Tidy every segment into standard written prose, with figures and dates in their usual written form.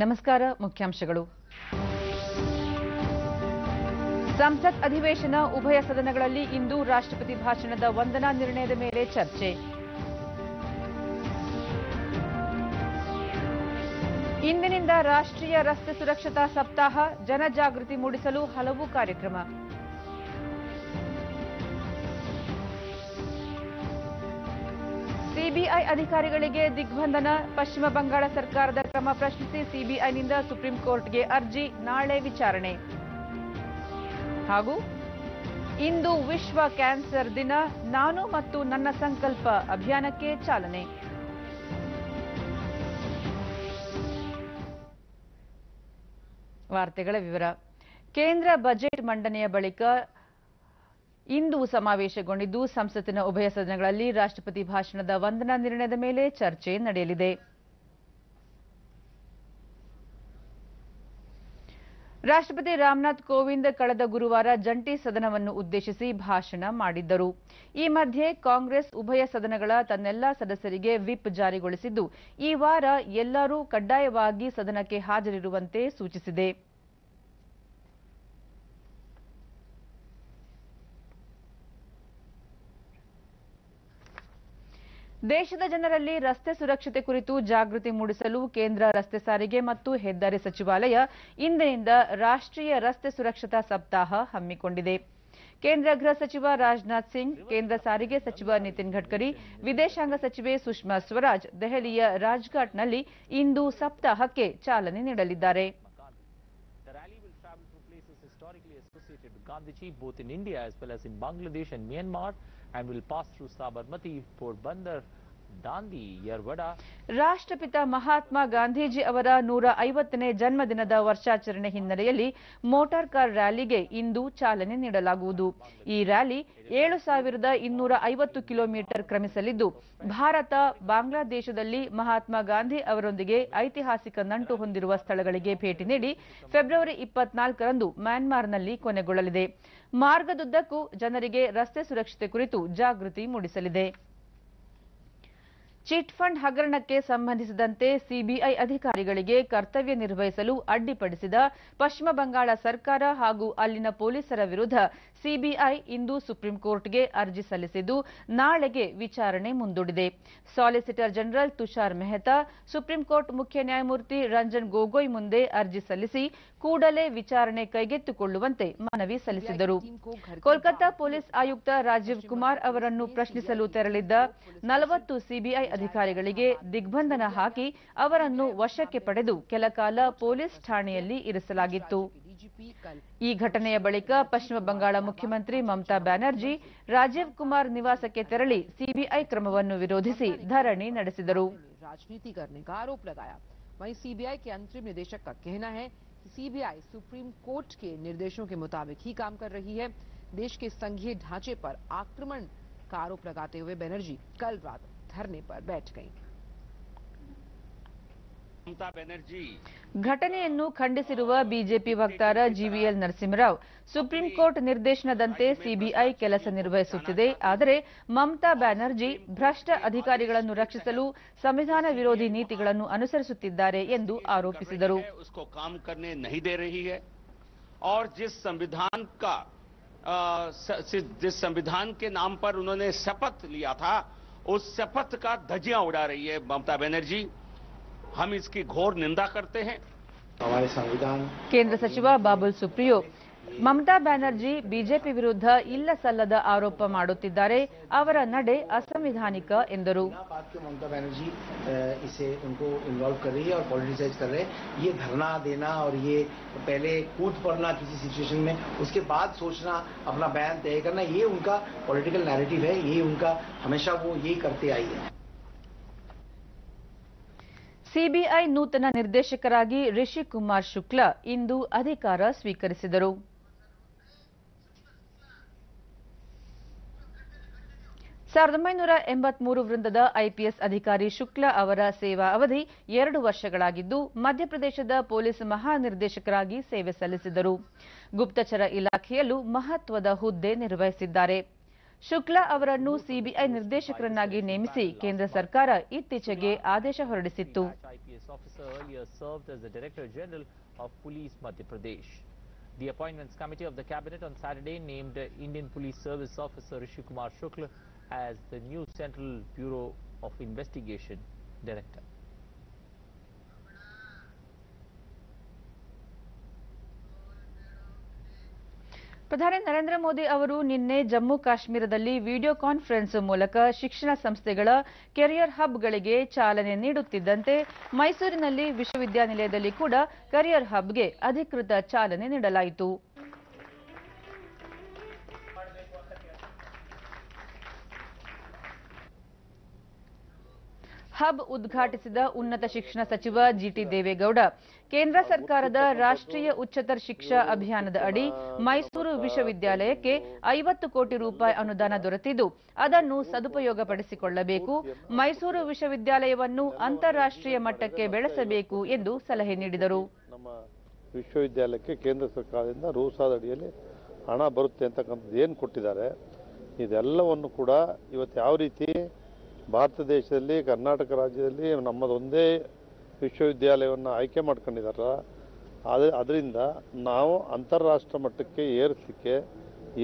ನಮಸ್ಕಾರ. ಮುಖ್ಯಾಂಶಗಳು. ಸಂಸತ್ ಅಧಿವೇಶನ ಉಭಯ ಸದನಗಳಲ್ಲಿ ಇಂದು ರಾಷ್ಟ್ರಪತಿ ಭಾಷಣದ ವಂದನಾ ನಿರ್ಣಯದ ಮೇಲೆ ಚರ್ಚೆ. ಇಂದಿನಿಂದ ರಾಷ್ಟ್ರೀಯ ರಸ್ತೆ ಸುರಕ್ಷತಾ ಸಪ್ತಾಹ, ಜನಜಾಗೃತಿ ಮೂಡಿಸಲು ಹಲವು ಕಾರ್ಯಕ್ರಮ. ಸಿಬಿಐ ಅಧಿಕಾರಿಗಳಿಗೆ ದಿಗ್ಬಂಧನ, ಪಶ್ಚಿಮ ಬಂಗಾಳ ಸರ್ಕಾರದ ಕ್ರಮ ಪ್ರಶ್ನಿಸಿ ಸಿಬಿಐನಿಂದ ಸುಪ್ರೀಂ ಕೋರ್ಟ್ಗೆ ಅರ್ಜಿ, ನಾಳೆ ವಿಚಾರಣೆ. ಹಾಗೂ ಇಂದು ವಿಶ್ವ ಕ್ಯಾನ್ಸರ್ ದಿನ, ನಾನು ಮತ್ತು ನನ್ನ ಸಂಕಲ್ಪ ಅಭಿಯಾನಕ್ಕೆ ಚಾಲನೆ. ವಾರ್ತೆಗಳ ವಿವರ. ಕೇಂದ್ರ ಬಜೆಟ್ ಮಂಡನೆಯ ಬಳಿಕ ಇಂದು ಸಮಾವೇಶಗೊಂಡಿದ್ದು ಸಂಸತ್ತಿನ ಉಭಯ ಸದನಗಳಲ್ಲಿ ರಾಷ್ಟ್ರಪತಿ ಭಾಷಣದ ವಂದನಾ ನಿರ್ಣಯದ ಮೇಲೆ ಚರ್ಚೆ ನಡೆಯಲಿದೆ. ರಾಷ್ಟ್ರಪತಿ ರಾಮನಾಥ್ ಕೋವಿಂದ್ ಕಳೆದ ಗುರುವಾರ ಜಂಟಿ ಸದನವನ್ನು ಉದ್ದೇಶಿಸಿ ಭಾಷಣ ಮಾಡಿದ್ದರು. ಈ ಮಧ್ಯೆ ಕಾಂಗ್ರೆಸ್ ಉಭಯ ಸದನಗಳ ತನ್ನೆಲ್ಲಾ ಸದಸ್ಯರಿಗೆ ವಿಪ್ ಜಾರಿಗೊಳಿಸಿದ್ದು, ಈ ವಾರ ಎಲ್ಲರೂ ಕಡ್ಡಾಯವಾಗಿ ಸದನಕ್ಕೆ ಹಾಜರಿರುವಂತೆ ಸೂಚಿಸಿದೆ. ದೇಶದ ಜನರಲ್ಲಿ ರಸ್ತೆ ಸುರಕ್ಷತೆ ಕುರಿತು ಜಾಗೃತಿ ಮೂಡಿಸಲು ಕೇಂದ್ರ ರಸ್ತೆ ಸಾರಿಗೆ ಮತ್ತು ಹೆದ್ದಾರಿ ಸಚಿವಾಲಯ ಇಂದಿನಿಂದ ರಾಷ್ಟ್ರೀಯ ರಸ್ತೆ ಸುರಕ್ಷತಾ ಸಪ್ತಾಹ ಹಮ್ಮಿಕೊಂಡಿದೆ. ಕೇಂದ್ರ ಗೃಹ ಸಚಿವ ರಾಜನಾಥ್ ಸಿಂಗ್, ಕೇಂದ್ರ ಸಾರಿಗೆ ಸಚಿವ ನಿತಿನ್ ಗಡ್ಕರಿ, ವಿದೇಶಾಂಗ ಸಚಿವೆ ಸುಷ್ಮಾ ಸ್ವರಾಜ್ ದೆಹಲಿಯ ರಾಜ್ಘಾಟ್ನಲ್ಲಿ ಇಂದು ಸಪ್ತಾಹಕ್ಕೆ ಚಾಲನೆ ನೀಡಲಿದ್ದಾರೆ. Gandhiji both in India as well as in Bangladesh and Myanmar and will pass through Sabarmati, Porbandar, Dandi, Yerwada. ರಾಷ್ಟ್ರಪಿತ ಮಹಾತ್ಮ ಗಾಂಧೀಜಿ ಅವರ 150ನೇ ಜನ್ಮದಿನದ ವರ್ಷಾಚರಣೆ ಹಿನ್ನೆಲೆಯಲ್ಲಿ ಮೋಟಾರ್ ಕಾರ್ ರ್ಯಾಲಿಗೆ ಇಂದು ಚಾಲನೆ ನೀಡಲಾಗುವುದು. ಈ ರ್ಯಾಲಿ 7,250 ಕಿಲೋಮೀಟರ್ ಕ್ರಮಿಸಲಿದ್ದು, ಭಾರತ ಬಾಂಗ್ಲಾದೇಶದಲ್ಲಿ ಮಹಾತ್ಮ ಗಾಂಧಿ ಅವರೊಂದಿಗೆ ಐತಿಹಾಸಿಕ ನಂಟು ಹೊಂದಿರುವ ಸ್ಥಳಗಳಿಗೆ ಭೇಟಿ ನೀಡಿ ಫೆಬ್ರವರಿ 24ರಂದು ಮ್ಯಾನ್ಮಾರ್ನಲ್ಲಿ ಕೊನೆಗೊಳ್ಳಲಿದೆ. ಮಾರ್ಗದುದ್ದಕ್ಕೂ ಜನರಿಗೆ ರಸ್ತೆ ಸುರಕ್ಷತೆ ಕುರಿತು ಜಾಗೃತಿ ಮೂಡಿಸಲಿದೆ. ಚಿಟ್ ಫಂಡ್ ಹಗರಣಕ್ಕೆ ಸಂಬಂಧಿಸಿದಂತೆ ಸಿಬಿಐ ಅಧಿಕಾರಿಗಳಿಗೆ ಕರ್ತವ್ಯ ನಿರ್ವಹಿಸಲು ಅಡ್ಡಿಪಡಿಸಿದ ಪಶ್ಚಿಮ ಬಂಗಾಳ ಸರ್ಕಾರ ಹಾಗೂ ಅಲ್ಲಿನ ಪೊಲೀಸರ ವಿರುದ್ಧ ಸಿಬಿಐ ಇಂದು ಸುಪ್ರೀಂ ಕೋರ್ಟ್ಗೆ ಅರ್ಜಿ ಸಲ್ಲಿಸಿದ್ದು, ನಾಳೆಗೆ ವಿಚಾರಣೆ ಮುಂದೂಡಿದೆ. Solicitor general Tushar Mehta supreme court ಮುಖ್ಯ ನ್ಯಾಯಮೂರ್ತಿ ರಂಜನ್ ಗೊಗೊಯ್ ಮುಂದೆ ಅರ್ಜಿ ಸಲ್ಲಿಸಿ ಕೂಡಲೇ ವಿಚಾರಣೆ ಕೈಗೆತ್ತಿಕೊಳ್ಳುವಂತೆ ಮನವಿ ಸಲ್ಲಿಸಿದರು. ಕೋಲ್ಕತ್ತಾ ಪೊಲೀಸ್ ಆಯುಕ್ತ ರಾಜೀವ್ ಕುಮಾರ್ ಅವರನ್ನು ಪ್ರಶ್ನಿಸಲು ತೆರಳಿದ್ದ 40 ಸಿಬಿಐ ಅಧಿಕಾರಿಗಳಿಗೆ ದಿಗ್ಬಂಧನ ಹಾಕಿ ಅವರನ್ನು ವಶಕ್ಕೆ ಪಡೆದು ಕೆಲಕಾಲ ಪೊಲೀಸ್ ಠಾಣೆಯಲ್ಲಿ ಇರಿಸಲಾಗಿತ್ತು. ಈ ಘಟನೆಯ ಬಳಿಕ ಪಶ್ಚಿಮ ಬಂಗಾಳ ಮುಖ್ಯಮಂತ್ರಿ ಮಮತಾ ಬ್ಯಾನರ್ಜಿ ರಾಜೀವ್ ಕುಮಾರ್ ನಿವಾಸಕ್ಕೆ ತೆರಳಿ ಸಿಬಿಐ ಕ್ರಮವನ್ನು ವಿರೋಧಿಸಿ ಧರಣಿ ನಡೆಸಿದರು. राजनीति करने का आरोप लगाया। वहीं सीबीआई के अंतरिम निदेशक का कहना है कि सीबीआई सुप्रीम कोर्ट के निर्देशों के मुताबिक ही काम कर रही है। देश के संघीय ढांचे पर आक्रमण का आरोप लगाते हुए बनर्जी कल रात धरने पर बैठ गई। ಘಟನೆಯನ್ನು ಖಂಡಿಸಿರುವ ಬಿಜೆಪಿ ವಕ್ತಾರ ಜಿವಿಎಲ್ ನರಸಿಂಹರಾವ್, ಸುಪ್ರೀಂ ಕೋರ್ಟ್ ನಿರ್ದೇಶನದಂತೆ ಸಿಬಿಐ ಕೆಲಸ ನಿರ್ವಹಿಸುತ್ತಿದೆ. ಆದರೆ ಮಮತಾ ಬ್ಯಾನರ್ಜಿ ಭ್ರಷ್ಟ ಅಧಿಕಾರಿಗಳನ್ನು ರಕ್ಷಿಸಲು ಸಂವಿಧಾನ ವಿರೋಧಿ ನೀತಿಗಳನ್ನು ಅನುಸರಿಸುತ್ತಿದ್ದಾರೆ ಎಂದು ಆರೋಪಿಸಿದರು. जिस संविधान के नाम पर उन्होंने शपथ लिया था, उस शपथ का धज्जियां उड़ा रही है ममता बनर्जी। हम इसकी घोर निंदा करते हैं. हमारे संविधान ಕೇಂದ್ರ ಸಚಿವ ಬಾಬುಲ್ ಸುಪ್ರಿಯೋ, ಮಮತಾ ಬ್ಯಾನರ್ಜಿ ಬಿಜೆಪಿ ವಿರುದ್ಧ ಇಲ್ಲ ಸಲ್ಲದ ಆರೋಪ ಮಾಡುತ್ತಿದ್ದಾರೆ, ಅವರ ನಡೆ ಅಸಂವಿಧಾನಿಕ ಎಂದರು. ममता बनर्जी इसे उनको इन्वॉल्व कर रही है और पॉलिटिसाइज कर रहे हैं. ये धरना देना और ये पहले कूद पड़ना किसी सिचुएशन में, उसके बाद सोचना, अपना बयान तय करना, ये उनका पॉलिटिकल नैरेटिव है. ये उनका हमेशा वो यही करते आई है. ಸಿಬಿಐ ನೂತನ ನಿರ್ದೇಶಕರಾಗಿ ರಿಷಿ ಕುಮಾರ್ ಶುಕ್ಲಾ ಇಂದು ಅಧಿಕಾರ ಸ್ವೀಕರಿಸಿದರು. 1983 ವೃಂದದ ಐಪಿಎಸ್ ಅಧಿಕಾರಿ ಶುಕ್ಲಾ ಅವರ ಸೇವಾ ಅವಧಿ 2 ವರ್ಷಗಳಾಗಿದ್ದು, ಮಧ್ಯಪ್ರದೇಶದ ಪೊಲೀಸ್ ಮಹಾನಿರ್ದೇಶಕರಾಗಿ ಸೇವೆ ಸಲ್ಲಿಸಿದರು. ಗುಪ್ತಚರ ಇಲಾಖೆಯಲ್ಲೂ ಮಹತ್ವದ ಹುದ್ದೆ ನಿರ್ವಹಿಸಿದ್ದಾರೆ. ಶುಕ್ಲಾ ಅವರನ್ನು ಸಿಬಿಐ ನಿರ್ದೇಶಕರನ್ನಾಗಿ ನೇಮಿಸಿ ಕೇಂದ್ರ ಸರ್ಕಾರ ಇತ್ತೀಚೆಗೆ ಆದೇಶ ಹೊರಡಿಸಿತ್ತು. IPS officer earlier served as the Director General of Police Madhya Pradesh. The Appointments Committee of the Cabinet on Saturday named Indian Police Service Officer Rishi Kumar Shukla as the new Central Bureau of Investigation Director. ಪ್ರಧಾನಿ ನರೇಂದ್ರ ಮೋದಿ ಅವರು ನಿನ್ನೆ ಜಮ್ಮು ಕಾಶ್ಮೀರದಲ್ಲಿ video conference ಮೂಲಕ ಶಿಕ್ಷಣ ಸಂಸ್ಥೆಗಳ career ಹಬ್ಗಳಿಗೆ ಚಾಲನೆ ನೀಡುತ್ತಿದ್ದಂತೆ ಮೈಸೂರಿನಲ್ಲಿ ವಿಶ್ವವಿದ್ಯಾನಿಲಯದಲ್ಲಿ ಕೂಡ ಕೆರಿಯರ್ ಹಬ್ಗೆ ಅಧಿಕೃತ ಚಾಲನೆ ನೀಡಲಾಯಿತು. ಹಬ್ ಉದ್ಘಾಟಿಸಿದ ಉನ್ನತ ಶಿಕ್ಷಣ ಸಚಿವ ಜಿಟಿ ದೇವೇಗೌಡ, ಕೇಂದ್ರ ಸರ್ಕಾರದ ರಾಷ್ಟ್ರೀಯ ಉಚ್ಚತರ ಶಿಕ್ಷಾ ಅಭಿಯಾನದ ಅಡಿ ಮೈಸೂರು ವಿಶ್ವವಿದ್ಯಾಲಯಕ್ಕೆ 50 ಕೋಟಿ ರೂಪಾಯಿ ಅನುದಾನ ದೊರೆತಿದ್ದು ಅದನ್ನು ಸದುಪಯೋಗಪಡಿಸಿಕೊಳ್ಳಬೇಕು, ಮೈಸೂರು ವಿಶ್ವವಿದ್ಯಾಲಯವನ್ನು ಅಂತಾರಾಷ್ಟ್ರೀಯ ಮಟ್ಟಕ್ಕೆ ಬೆಳೆಸಬೇಕು ಎಂದು ಸಲಹೆ ನೀಡಿದರು. ನಮ್ಮ ವಿಶ್ವವಿದ್ಯಾಲಯಕ್ಕೆ ಕೇಂದ್ರ ಸರ್ಕಾರದಿಂದ ರೂಸಾದ ಅಡಿಯಲ್ಲಿ ಹಣ ಬರುತ್ತೆ ಅಂತಕ್ಕಂಥದ್ದು ಏನು ಕೊಟ್ಟಿದ್ದಾರೆ, ಇದೆಲ್ಲವನ್ನು ಕೂಡ ಇವತ್ತು ಯಾವ ರೀತಿ ಭಾರತ ದೇಶದಲ್ಲಿ ಕರ್ನಾಟಕ ರಾಜ್ಯದಲ್ಲಿ ನಮ್ಮದೊಂದೇ ವಿಶ್ವವಿದ್ಯಾಲಯವನ್ನು ಆಯ್ಕೆ ಮಾಡ್ಕೊಂಡಿದಾರ, ಅದರಿಂದ ನಾವು ಅಂತಾರಾಷ್ಟ್ರ ಮಟ್ಟಕ್ಕೆ ಏರಿಸಲಿಕ್ಕೆ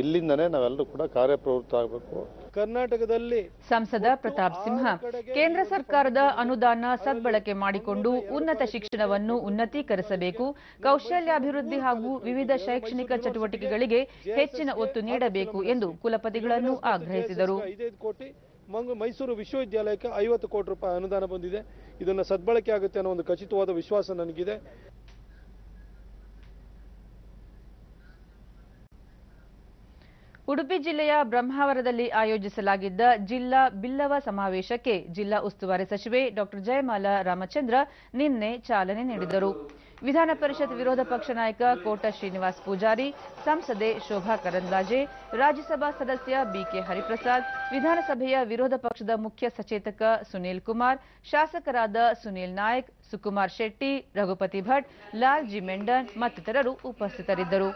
ಇಲ್ಲಿಂದನೇ ನಾವೆಲ್ಲರೂ ಕೂಡ ಕಾರ್ಯಪ್ರವೃತ್ತರಾಗಬೇಕು. ಕರ್ನಾಟಕದಲ್ಲಿ ಸಂಸದ ಪ್ರತಾಪ್ ಸಿಂಹ, ಕೇಂದ್ರ ಸರ್ಕಾರದ ಅನುದಾನ ಸದ್ಬಳಕೆ ಮಾಡಿಕೊಂಡು ಉನ್ನತ ಶಿಕ್ಷಣವನ್ನು ಉನ್ನತೀಕರಿಸಬೇಕು, ಕೌಶಲ್ಯಾಭಿವೃದ್ಧಿ ಹಾಗೂ ವಿವಿಧ ಶೈಕ್ಷಣಿಕ ಚಟುವಟಿಕೆಗಳಿಗೆ ಹೆಚ್ಚಿನ ಒತ್ತು ನೀಡಬೇಕು ಎಂದು ಕುಲಪತಿಗಳನ್ನು ಆಗ್ರಹಿಸಿದರು. ಮೈಸೂರು ವಿಶ್ವವಿದ್ಯಾಲಯಕ್ಕೆ 50 ಕೋಟಿ ರೂಪಾಯಿ ಅನುದಾನ ಬಂದಿದೆ. ಇದನ್ನು ಸದ್ಬಳಕೆ ಆಗುತ್ತೆ ಅನ್ನೋ ಒಂದು ಖಚಿತವಾದ ವಿಶ್ವಾಸ ನನಗಿದೆ. ಉಡುಪಿ ಜಿಲ್ಲೆಯ ಬ್ರಹ್ಮಾವರದಲ್ಲಿ ಆಯೋಜಿಸಲಾಗಿದ್ದ ಜಿಲ್ಲಾ ಬಿಲ್ಲವ ಸಮಾವೇಶಕ್ಕೆ ಜಿಲ್ಲಾ ಉಸ್ತುವಾರಿ ಸಚಿವೆ ಡಾ ಜಯಮಾಲಾ ರಾಮಚಂದ್ರ ನಿನ್ನೆ ಚಾಲನೆ ನೀಡಿದರು. ವಿಧಾನ ಪರಿಷತ್ ವಿರೋಧ ಪಕ್ಷ ನಾಯಕ ಕೋಟ ಶ್ರೀನಿವಾಸ್ ಪೂಜಾರಿ, ಸಂಸದೆ ಶೋಭಾ ಕರಂದ್ಲಾಜೆ, ರಾಜ್ಯಸಭಾ ಸದಸ್ಯ ಬಿಕೆ ಹರಿಪ್ರಸಾದ್, ವಿಧಾನಸಭೆಯ ವಿರೋಧ ಪಕ್ಷದ ಮುಖ್ಯ ಸಚೇತಕ ಸುನೀಲ್ ಕುಮಾರ್, ಶಾಸಕರಾದ ಸುನೀಲ್ ನಾಯಕ್, ಸುಕುಮಾರ್ ಶೆಟ್ಟಿ, ರಘುಪತಿ ಭಟ್, ಲಾಲ್ ಜಿ ಮೆಂಡನ್ ಮತ್ತಿತರರು ಉಪಸ್ಥಿತರಿದ್ದರು.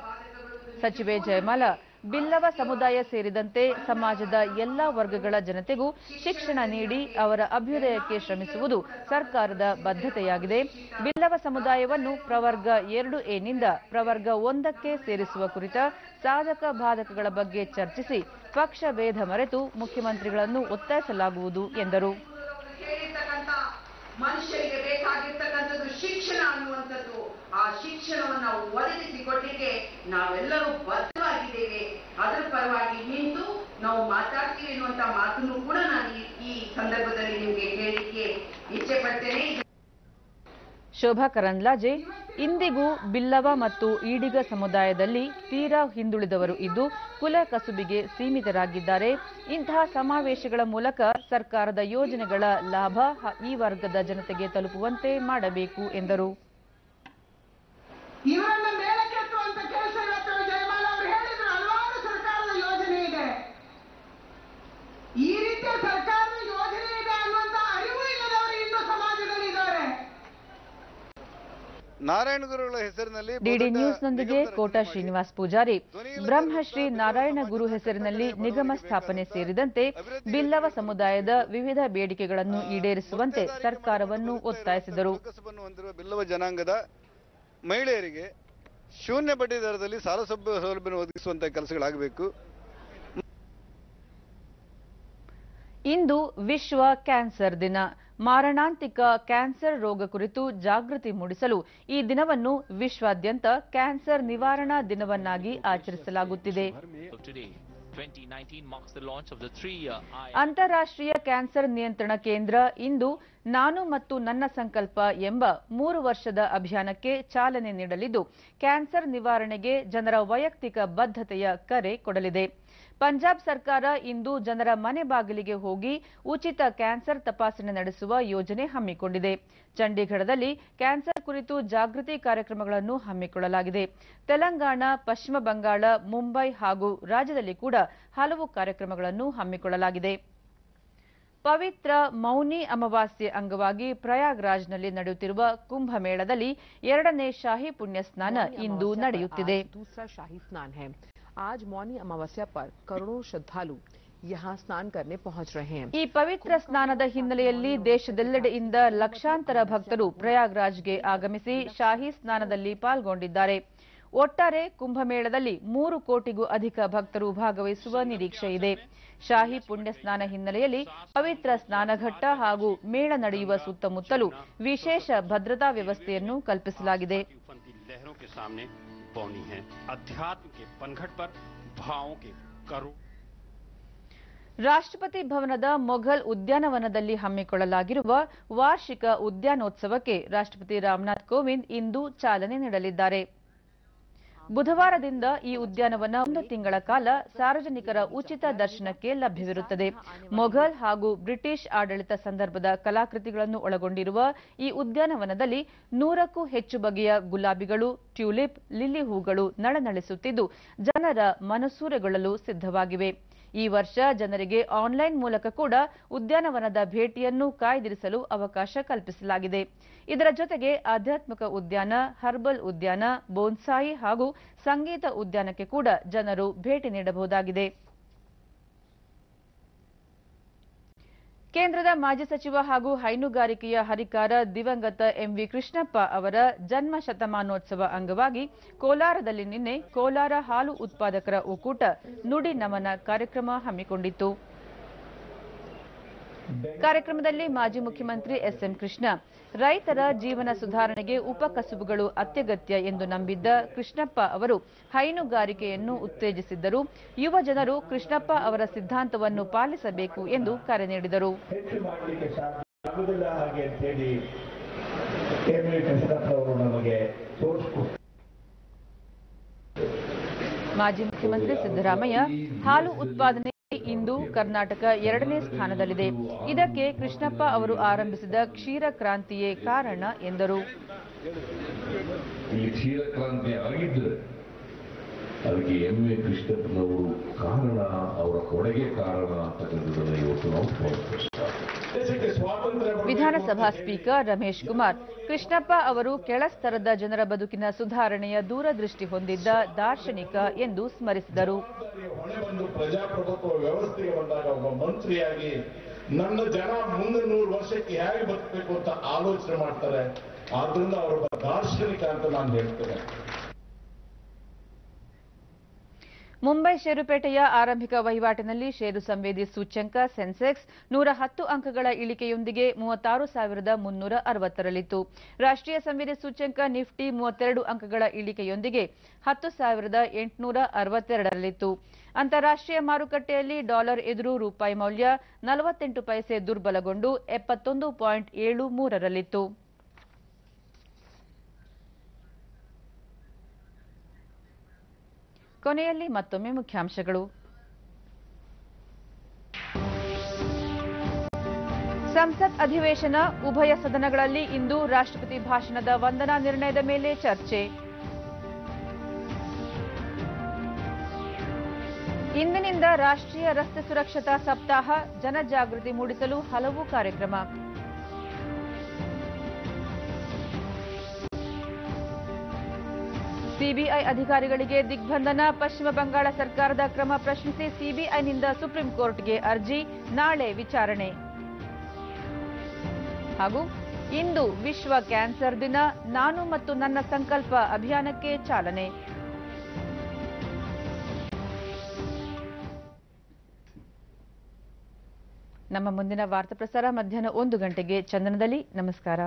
ಸಚಿವೆ ಜಯಮಾಲಾ ಬಿಲ್ಲವ ಸಮುದಾಯ ಸೇರಿದಂತೆ ಸಮಾಜದ ಎಲ್ಲಾ ವರ್ಗಗಳ ಜನತೆಗೂ ಶಿಕ್ಷಣ ನೀಡಿ ಅವರ ಅಭ್ಯುದಯಕ್ಕೆ ಶ್ರಮಿಸುವುದು ಸರ್ಕಾರದ ಬದ್ಧತೆಯಾಗಿದೆ. ಬಿಲ್ಲವ ಸಮುದಾಯವನ್ನು ಪ್ರವರ್ಗ 2A ನಿಂದ ಪ್ರವರ್ಗ 1ಕ್ಕೆ ಸೇರಿಸುವ ಕುರಿತ ಸಾಧಕ ಬಾಧಕಗಳ ಬಗ್ಗೆ ಚರ್ಚಿಸಿ ಪಕ್ಷ ಭೇದ ಮರೆತು ಮುಖ್ಯಮಂತ್ರಿಗಳನ್ನು ಒತ್ತಾಯಿಸಲಾಗುವುದು ಎಂದರು. ಮನುಷ್ಯರಿಗೆ ಬೇಕಾಗಿರ್ತಕ್ಕಂಥದ್ದು ಶಿಕ್ಷಣ ಅನ್ನುವಂಥದ್ದು, ಆ ಶಿಕ್ಷಣವನ್ನು ಒದಗಿಸಿಕೊಟ್ಟಿಗೆ ನಾವೆಲ್ಲರೂ ಬದ್ಧವಾಗಿದ್ದೇವೆ. ಅದರ ಪರವಾಗಿ ನಿಂತು ನಾವು ಮಾತಾಡ್ತೀವಿ ಎನ್ನುವಂತ ಮಾತನ್ನು ಕೂಡ ನಾನು ಈ ಸಂದರ್ಭದಲ್ಲಿ ನಿಮಗೆ ಹೇಳಲಿಕ್ಕೆ ಇಚ್ಛೆ ಪಡ್ತೇನೆ. ಶೋಭಾ ಕರಂದ್ಲಾಜೆ, ಇಂದಿಗೂ ಬಿಲ್ಲವ ಮತ್ತು ಈಡಿಗ ಸಮುದಾಯದಲ್ಲಿ ತೀರಾ ಹಿಂದುಳಿದವರು ಇದ್ದು ಕುಲ ಕಸುಬಿಗೆ ಸೀಮಿತರಾಗಿದ್ದಾರೆ. ಇಂತಹ ಸಮಾವೇಶಗಳ ಮೂಲಕ ಸರ್ಕಾರದ ಯೋಜನೆಗಳ ಲಾಭ ಈ ವರ್ಗದ ಜನತೆಗೆ ತಲುಪುವಂತೆ ಮಾಡಬೇಕು ಎಂದರು. ಇವರನ್ನ ಮೇಲಕ್ಕೆತ್ತುವಂತ ಕೆಲಸ ಇವತ್ತು ಜಯಮಾಲಾ ಅವರು ಹೇಳಿದ್ರು. ಹಲವಾರು ಸರ್ಕಾರದ ಯೋಜನೆ ಇದೆ, ಈ ರೀತಿಯ ಸರ್ಕಾರದ ಯೋಜನೆ ಇದೆ ಅನ್ನುವಂತ ಅರಿವು ಇಲ್ಲದವರು ಇಂದು ಸಮಾಜದಲ್ಲಿ ಇದ್ದಾರೆ. ನಾರಾಯಣ ಗುರುಗಳ ಹೆಸರಿನಲ್ಲಿ ಡಿಡಿ ನ್ಯೂಸ್ನೊಂದಿಗೆ ಕೋಟ ಶ್ರೀನಿವಾಸ್ ಪೂಜಾರಿ, ಬ್ರಹ್ಮಶ್ರೀ ನಾರಾಯಣ ಗುರು ಹೆಸರಿನಲ್ಲಿ ನಿಗಮ ಸ್ಥಾಪನೆ ಸೇರಿದಂತೆ ಬಿಲ್ಲವ ಸಮುದಾಯದ ವಿವಿಧ ಬೇಡಿಕೆಗಳನ್ನು ಈಡೇರಿಸುವಂತೆ ಸರ್ಕಾರವನ್ನು ಒತ್ತಾಯಿಸಿದರು. ಬಿಲ್ಲವ ಜನಾಂಗದ ಮಹಿಳೆಯರಿಗೆ ಶೂನ್ಯ ಬಡ್ಡಿ ದರದಲ್ಲಿ ಸಾಲ ಸೌಲಭ್ಯ ಒದಗಿಸುವಂತಹ ಕೆಲಸಗಳಾಗಬೇಕು. ಇಂದು ವಿಶ್ವ ಕ್ಯಾನ್ಸರ್ ದಿನ. ಮಾರಣಾಂತಿಕ ಕ್ಯಾನ್ಸರ್ ರೋಗ ಕುರಿತು ಜಾಗೃತಿ ಮೂಡಿಸಲು ಈ ದಿನವನ್ನು ವಿಶ್ವಾದ್ಯಂತ ಕ್ಯಾನ್ಸರ್ ನಿವಾರಣಾ ದಿನವನ್ನಾಗಿ ಆಚರಿಸಲಾಗುತ್ತಿದೆ. ಅಂತಾರಾಷ್ಟ್ರೀಯ ಕ್ಯಾನ್ಸರ್ ನಿಯಂತ್ರಣ ಕೇಂದ್ರ ಇಂದು ನಾನು ಮತ್ತು ನನ್ನ ಸಂಕಲ್ಪ ಎಂಬ 3 ವರ್ಷದ ಅಭಿಯಾನಕ್ಕೆ ಚಾಲನೆ ನೀಡಲಿದ್ದು ಕ್ಯಾನ್ಸರ್ ನಿವಾರಣೆಗೆ ಜನರ ವೈಯಕ್ತಿಕ ಬದ್ಧತೆಯ ಕರೆ ಕೊಡಲಿದೆ. ಪಂಜಾಬ್ ಸರ್ಕಾರ ಇಂದು ಜನರ ಮನೆ ಬಾಗಿಲಿಗೆ ಹೋಗಿ ಉಚಿತ ಕ್ಯಾನ್ಸರ್ ತಪಾಸಣೆ ನಡೆಸುವ ಯೋಜನೆ ಹಮ್ಮಿಕೊಂಡಿದೆ. ಚಂಡೀಗಢದಲ್ಲಿ ಕ್ಯಾನ್ಸರ್ ಕುರಿತು ಜಾಗೃತಿ ಕಾರ್ಯಕ್ರಮಗಳನ್ನು ಹಮ್ಮಿಕೊಳ್ಳಲಾಗಿದೆ. ತೆಲಂಗಾಣ, ಪಶ್ಚಿಮ ಬಂಗಾಳ, ಮುಂಬೈ ಹಾಗೂ ರಾಜ್ಯದಲ್ಲಿ ಕೂಡ ಹಲವು ಕಾರ್ಯಕ್ರಮಗಳನ್ನು ಹಮ್ಮಿಕೊಳ್ಳಲಾಗಿದೆ. ಪವಿತ್ರ ಮೌನಿ ಅಮಾವಾಸ್ಯೆ ಅಂಗವಾಗಿ ಪ್ರಯಾಗ್ರಾಜ್ನಲ್ಲಿ ನಡೆಯುತ್ತಿರುವ ಕುಂಭಮೇಳದಲ್ಲಿ 2ನೇ ಶಾಹಿ ಪುಣ್ಯ ಸ್ನಾನ ಇಂದು ನಡೆಯುತ್ತಿದೆ. दूसरा शाही स्नान है। आज मौनी अमावस्या पर करोड़ों श्रद्धालु यहाँ स्नान करने पहुंच रहे हैं। ಈ ಪವಿತ್ರ ಸ್ನಾನದ ಹಿನ್ನೆಲೆಯಲ್ಲಿ ದೇಶದೆಲ್ಲೆಡೆಯಿಂದ ಲಕ್ಷಾಂತರ ಭಕ್ತರು ಪ್ರಯಾಗ್ರಾಜ್ಗೆ ಆಗಮಿಸಿ ಶಾಹಿ ಸ್ನಾನದಲ್ಲಿ ಪಾಲ್ಗೊಂಡಿದ್ದಾರೆ. ಒಟ್ಟಾರೆ ಕುಂಭಮೇಳದಲ್ಲಿ 3 ಕೋಟಿಗೂ ಅಧಿಕ ಭಕ್ತರು ಭಾಗವಹಿಸುವ ನಿರೀಕ್ಷೆ ಇದೆ. ಶಾಹಿ ಪುಣ್ಯ ಸ್ನಾನ ಹಿನ್ನೆಲೆಯಲ್ಲಿ ಪವಿತ್ರ ಸ್ನಾನಘಟ್ಟ ಹಾಗೂ ಮೇಳ ನಡೆಯುವ ಸುತ್ತಮುತ್ತಲೂ ವಿಶೇಷ ಭದ್ರತಾ ವ್ಯವಸ್ಥೆಯನ್ನು ಕಲ್ಪಿಸಲಾಗಿದೆ. ರಾಷ್ಟ್ರಪತಿ ಭವನದ ಮೊಘಲ್ ಉದ್ಯಾನವನದಲ್ಲಿ ಹಮ್ಮಿಕೊಳ್ಳಲಾಗಿರುವ ವಾರ್ಷಿಕ ಉದ್ಯಾನೋತ್ಸವಕ್ಕೆ ರಾಷ್ಟ್ರಪತಿ ರಾಮನಾಥ್ ಕೋವಿಂದ್ ಇಂದು ಚಾಲನೆ ನೀಡಲಿದ್ದಾರೆ. ಬುಧವಾರದಿಂದ ಈ ಉದ್ಯಾನವನ 1 ತಿಂಗಳ ಕಾಲ ಸಾರ್ವಜನಿಕರ ಉಚಿತ ದರ್ಶನಕ್ಕೆ ಲಭ್ಯವಿರುತ್ತದೆ. ಮೊಘಲ್ ಹಾಗೂ ಬ್ರಿಟಿಷ್ ಆಡಳಿತ ಸಂದರ್ಭದ ಕಲಾಕೃತಿಗಳನ್ನು ಒಳಗೊಂಡಿರುವ ಈ ಉದ್ಯಾನವನದಲ್ಲಿ 100ಕ್ಕೂ ಹೆಚ್ಚು ಬಗೆಯ ಗುಲಾಬಿಗಳು, ಟ್ಯೂಲಿಪ್, ಲಿಲ್ಲಿ ಹೂಗಳು ನಳನಳಿಸುತ್ತಿದ್ದು ಜನರ ಮನಸೂರೆಗೊಳ್ಳಲು ಸಿದ್ಧವಾಗಿವೆ. ಈ ವರ್ಷ ಜನರಿಗೆ ಆನ್ಲೈನ್ ಮೂಲಕ ಕೂಡ ಉದ್ಯಾನವನದ ಭೇಟಿಯನ್ನು ಕಾಯ್ದಿರಿಸಲು ಅವಕಾಶ ಕಲ್ಪಿಸಲಾಗಿದೆ. ಇದರ ಜೊತೆಗೆ ಆಧ್ಯಾತ್ಮಿಕ ಉದ್ಯಾನ, ಹರ್ಬಲ್ ಉದ್ಯಾನ, ಬೋನ್ಸಾಯಿ ಹಾಗೂ ಸಂಗೀತ ಉದ್ಯಾನಕ್ಕೆ ಕೂಡ ಜನರು ಭೇಟಿ ನೀಡಬಹುದಾಗಿದೆ. ಕೇಂದ್ರದ ಮಾಜಿ ಸಚಿವ ಹಾಗೂ ಹೈನುಗಾರಿಕೆಯ ಹರಿಕಾರ ದಿವಂಗತ ಎಂವಿ ಕೃಷ್ಣಪ್ಪ ಅವರ ಜನ್ಮ ಶತಮಾನೋತ್ಸವ ಅಂಗವಾಗಿ ಕೋಲಾರದಲ್ಲಿ ನಿನ್ನೆ ಕೋಲಾರ ಹಾಲು ಉತ್ಪಾದಕರ ಒಕ್ಕೂಟ ನುಡಿ ನಮನ ಕಾರ್ಯಕ್ರಮ ಹಮ್ಮಿಕೊಂಡಿತ್ತು. ಕಾರ್ಯಕ್ರಮದಲ್ಲಿ ಮಾಜಿ ಮುಖ್ಯಮಂತ್ರಿ ಎಸ್ಎಂ ಕೃಷ್ಣ ರೈತರ ಜೀವನ ಸುಧಾರಣೆಗೆ ಉಪಕಸುಬುಗಳು ಅತ್ಯಗತ್ಯ ಎಂದು ನಂಬಿದ್ದ ಕೃಷ್ಣಪ್ಪ ಅವರು ಹೈನುಗಾರಿಕೆಯನ್ನು ಉತ್ತೇಜಿಸಿದ್ದರು. ಯುವ ಜನರು ಕೃಷ್ಣಪ್ಪ ಅವರ ಸಿದ್ಧಾಂತವನ್ನು ಪಾಲಿಸಬೇಕು ಎಂದು ಕರೆ ನೀಡಿದರು. ಮಾಜಿ ಮುಖ್ಯಮಂತ್ರಿ ಸಿದ್ದರಾಮಯ್ಯ ಹಾಲು ಉತ್ಪಾದನೆ ಇಂದು ಕರ್ನಾಟಕ 2ನೇ ಸ್ಥಾನದಲ್ಲಿದೆ. ಇದಕ್ಕೆ ಕೃಷ್ಣಪ್ಪ ಅವರು ಆರಂಭಿಸಿದ ಕ್ಷೀರ ಕ್ರಾಂತಿಯೇ ಕಾರಣ ಎಂದರು. ಈ ಕ್ಷೀರ ಕ್ರಾಂತಿ ಆಗಿದ್ದರೆ ಅದಕ್ಕೆ ಎಮ್ಮೆ ಕೃಷ್ಣಪ್ಪನವರು ಕಾರಣ, ಅವರ ಕೊಡುಗೆ ಕಾರಣ ಅಂತಕ್ಕಂಥದ್ದನ್ನು ಇವತ್ತು ನಾವು ವಿಧಾನಸಭಾ ಸ್ಪೀಕರ್ ರಮೇಶ್ ಕುಮಾರ್ ಕೃಷ್ಣಪ್ಪ ಅವರು ಕೆಳಸ್ತರದ ಜನರ ಬದುಕಿನ ಸುಧಾರಣೆಯ ದೂರದೃಷ್ಟಿ ಹೊಂದಿದ್ದ ದಾರ್ಶನಿಕ ಎಂದು ಸ್ಮರಿಸಿದರು. ಪ್ರಜಾಪ್ರಭುತ್ವ ವ್ಯವಸ್ಥೆಗೆ ಬಂದಾಗ ಒಬ್ಬ ಮಂತ್ರಿಯಾಗಿ ನನ್ನ ಜನ ಮುಂದೆ 100 ವರ್ಷಕ್ಕೆ ಹೇಗೆ ಬದುಕಬೇಕು ಅಂತ ಆಲೋಚನೆ ಮಾಡ್ತಾರೆ. ಆದ್ರಿಂದ ಅವರೊಬ್ಬ ದಾರ್ಶನಿಕ ಅಂತ ನಾನು ಹೇಳ್ತೇನೆ. ಮುಂಬೈ ಷೇರುಪೇಟೆಯ ಆರಂಭಿಕ ವಹಿವಾಟಿನಲ್ಲಿ ಷೇರು ಸಂವೇದಿ ಸೂಚ್ಯಂಕ ಸೆನ್ಸೆಕ್ಸ್ 110 ಅಂಕಗಳ ಇಳಿಕೆಯೊಂದಿಗೆ 36,360ರಲ್ಲಿತ್ತು. ರಾಷ್ಟ್ರೀಯ ಸಂವೇದಿ ಸೂಚ್ಯಂಕ ನಿಫ್ಟಿ 32 ಅಂಕಗಳ ಇಳಿಕೆಯೊಂದಿಗೆ 10,862ರಲ್ಲಿತ್ತು. ಅಂತಾರಾಷ್ಟ್ರೀಯ ಮಾರುಕಟ್ಟೆಯಲ್ಲಿ ಡಾಲರ್ ಎದುರು ರೂಪಾಯಿ ಮೌಲ್ಯ 48 ಪೈಸೆ ದುರ್ಬಲಗೊಂಡು 71.73ರಲ್ಲಿತ್ತು. ಕೊನೆಯಲ್ಲಿ ಮತ್ತೊಮ್ಮೆ ಮುಖ್ಯಾಂಶಗಳು. ಸಂಸತ್ ಅಧಿವೇಶನ, ಉಭಯ ಸದನಗಳಲ್ಲಿ ಇಂದು ರಾಷ್ಟ್ರಪತಿ ಭಾಷಣದ ವಂದನಾ ನಿರ್ಣಯದ ಮೇಲೆ ಚರ್ಚೆ. ಇಂದಿನಿಂದ ರಾಷ್ಟ್ರೀಯ ರಸ್ತೆ ಸುರಕ್ಷತಾ ಸಪ್ತಾಹ, ಜನಜಾಗೃತಿ ಮೂಡಿಸಲು ಹಲವು ಕಾರ್ಯಕ್ರಮ. ಸಿಬಿಐ ಅಧಿಕಾರಿಗಳಿಗೆ ದಿಗ್ಬಂಧನ, ಪಶ್ಚಿಮ ಬಂಗಾಳ ಸರ್ಕಾರದ ಕ್ರಮ ಪ್ರಶ್ನಿಸಿ ಸಿಬಿಐನಿಂದ ಸುಪ್ರೀಂ ಕೋರ್ಟ್ಗೆ ಅರ್ಜಿ, ನಾಳೆ ವಿಚಾರಣೆ. ಹಾಗೂ ಇಂದು ವಿಶ್ವ ಕ್ಯಾನ್ಸರ್ ದಿನ, ನಾನು ಮತ್ತು ನನ್ನ ಸಂಕಲ್ಪ ಅಭಿಯಾನಕ್ಕೆ ಚಾಲನೆ. ನಮ್ಮ ಮುಂದಿನ ವಾರ್ತಾ ಪ್ರಸಾರ ಮಧ್ಯಾಹ್ನ 1 ಗಂಟೆಗೆ ಚಂದನದಲ್ಲಿ. ನಮಸ್ಕಾರ.